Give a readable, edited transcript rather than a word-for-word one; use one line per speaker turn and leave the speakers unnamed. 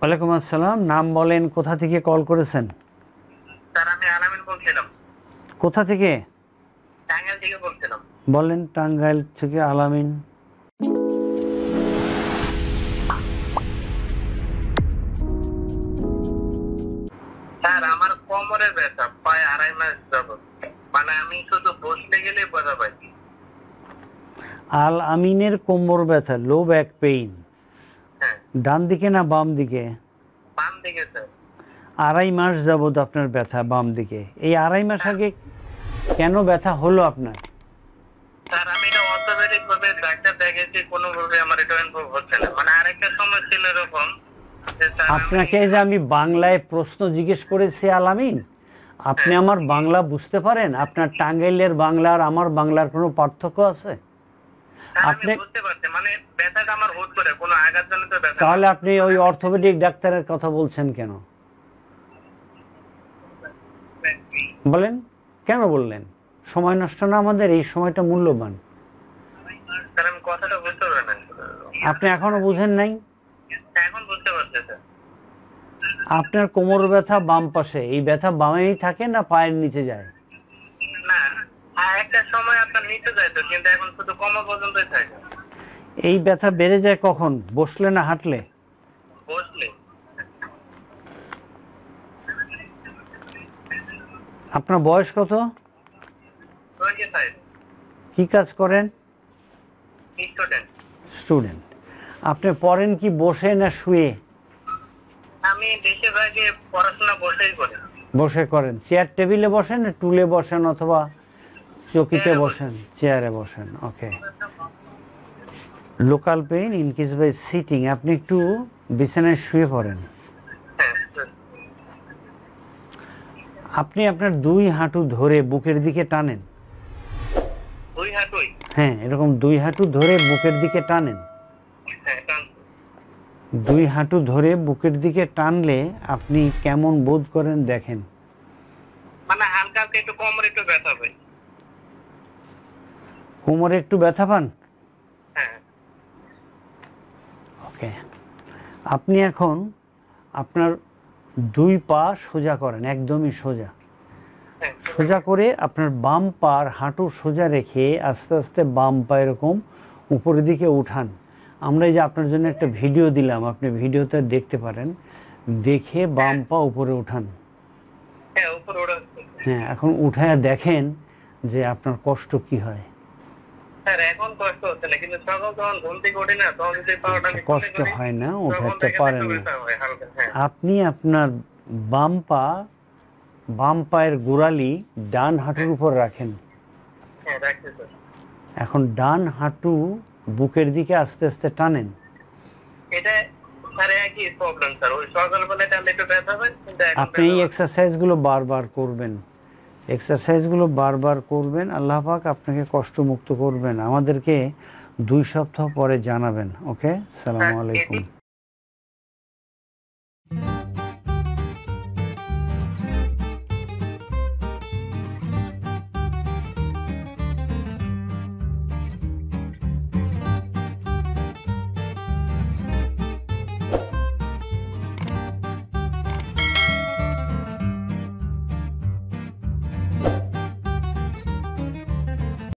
ওয়ালাইকুম আসসালাম। নাম বলেন, কোথা থেকে কল করেছেন?
স্যার আমি আলামিন বলছিলাম।
কোথা থেকে?
টাঙ্গাইল থেকে বলছিলাম।
বলেন, টাঙ্গাইল থেকে আলামিন।
স্যার আমার কোমরে ব্যথা প্রায় 2.5 মাস যাবত, মানে আমি শুধু বসতে গেলে ব্যথা পাই।
আল আমিনের কোমর ব্যথা, লো ব্যাক পেইন,
হ্যাঁ
ডান দিকে না বাম দিকে?
বাম দিকে স্যার।
2.5 মাস যাবত আপনার ব্যথা বাম দিকে। এই 2.5 মাস আগে কেন ব্যথা হলো আপনার?
স্যার আমি এটা অর্থোপেডিক ভাবে ডাক্তার দেখাচ্ছি, কোনোভাবে আমার এটা ইমপ্রুভ হচ্ছে না। মানে আরেকটা সমস্যা ছিল এরকম যে স্যার
আপনাকে যে আমি বাংলায় প্রশ্ন জিজ্ঞেস করেছি আলামিন, আপনি আমার বাংলা বুঝতে পারেন? আপনার টাঙ্গাইলের বাংলা আর আমার বাংলার কোনো পার্থক্য আছে?
আপনি বুঝতে পারছেন, মানে ব্যথাটা আমার হুট করে কোনো আঘাতজনিত ব্যথা।
তাহলে আপনি ওই অর্থোপেডিক ডাক্তারের কথা বলছেন কেন? বলেন কেন বললেন? সময় নষ্ট না আমাদের, এই সময়টা মূল্যবান।
স্যার আমি কথাটা বুঝতে পারলাম।
আপনি এখনো বুঝেন নাই?
এখন বুঝতে পারছি স্যার।
আপনার কোমর ব্যথা বাম পাশে, এই ব্যথা বামেই থাকে না পায়ের নিচে যায়?
না, একটা সময় আপনার নিচে যাইতো, কিন্তু এখন শুধু কোমর পর্যন্তই থাকে।
এই ব্যথা বেড়ে যায় কখন? বসলে না হাঁটলে?
বসলে।
আপনার বয়স কত?
25।
কি কাজ করেন?
স্টুডেন্ট।
স্টুডেন্ট। আপনি পড়েন কি বসে না শুয়ে?
আমি বেশিরভাগই পড়াশোনা বসেই করি।
বসে করেন। চেয়ার টেবিলে বসেন না টুলে বসেন অথবা চকিতে বসেন? চেয়ারে বসেন। Okay. Local pain increase by sitting. আপনি একটু বিছানায় শুয়ে পড়েন। আপনি আপনার 2 হাঁটু ধরে বুকের দিকে টানেন।
2 হাঁটুই?
হ্যাঁ, এরকম 2 হাঁটু ধরে বুকের দিকে টানেন।
হ্যাঁ টানছি।
2 হাঁটু ধরে বুকের দিকে টানলে আপনি কেমন বোধ করেন দেখেন।
মানে হালকা হালকা একটু কোমরে একটু ব্যথা পাই।
কোমরে একটু ব্যথা পান?
হ্যাঁ।
ওকে। আপনি এখন আপনার 2 পা সোজা করেন, একদমই সোজা। সোজা করে আপনার বাম পার হাঁটু সোজা রেখে আস্তে আস্তে বাম পা এরকম উপরের দিকে উঠান। আমরা এই যে আপনার জন্য একটা ভিডিও দিলাম, আপনি ভিডিওতে দেখতে পারেন। দেখে বাম পা উপরে উঠান।
হ্যাঁ উপরে ওঠা।
হ্যাঁ, এখন উঠায় দেখেন যে আপনার কষ্ট কি হয়।
স্যার এখন কষ্ট হচ্ছে না, কিন্তু সকাল যখন ঘুম থেকে উঠি না তখন যদি পাওয়াটা আমি
কষ্ট হয় না, উঠাতে পারেন না। আপনি আপনার বাম পায়ের গোড়ালি ডান হাঁটুর উপর রাখেন।
হ্যাঁ রাখছি স্যার।
এখন ডান হাঁটু বুকের দিকে আস্তে আস্তে টানেন।
এটা স্যার একই প্রবলেম স্যার, ওই সকালবেলা টানলে একটু ব্যথা হয়, কিন্তু এখন
আপনি এই এক্সারসাইজগুলো বারবার করবেন। এক্সারসাইজগুলো বারবার করবেন, আল্লাহ পাক আপনাকে কষ্টমুক্ত করবেন। আমাদেরকে 2 সপ্তাহ পরে জানাবেন। ওকে, সালামু আলাইকুম।